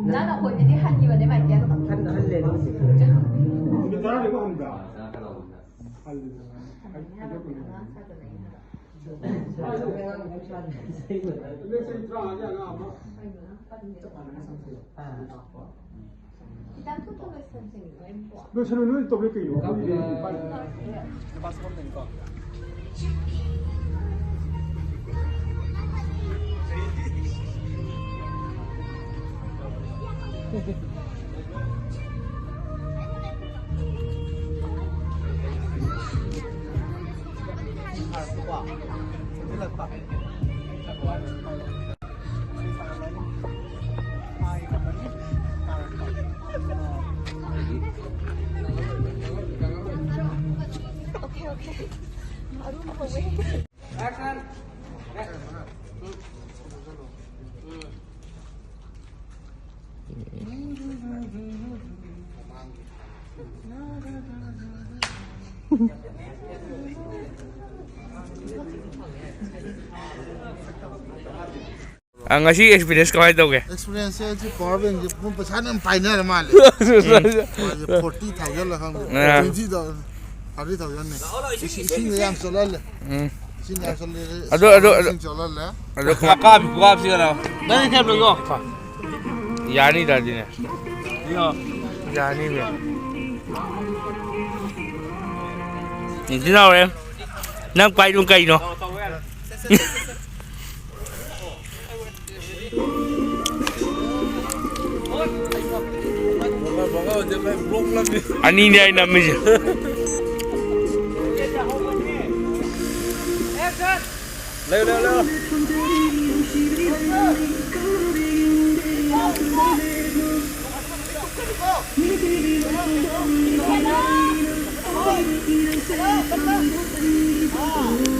나는 혼자 한 입에 내 말이야. 한 레는 근데 잘하려고 합니다. 일단 토토로 선생님 왼쪽. 너 저는 또 그렇게 이거 Ang ngasi experience ko ito ke. Experience is power bank pun pesanan pioneer mal. 40,000 lah kamu. 20,000. 40,000 ni. Sini yang solar le. Sini yang solar. Aduh. Solar le. Aduh kuap sih kalau. Dari kan belum. Yani tadi ni. Iya. Yani ni. Ini tahu ya. Nang pai dong kai no. Ani ni ay namin siya. Leo. Oh.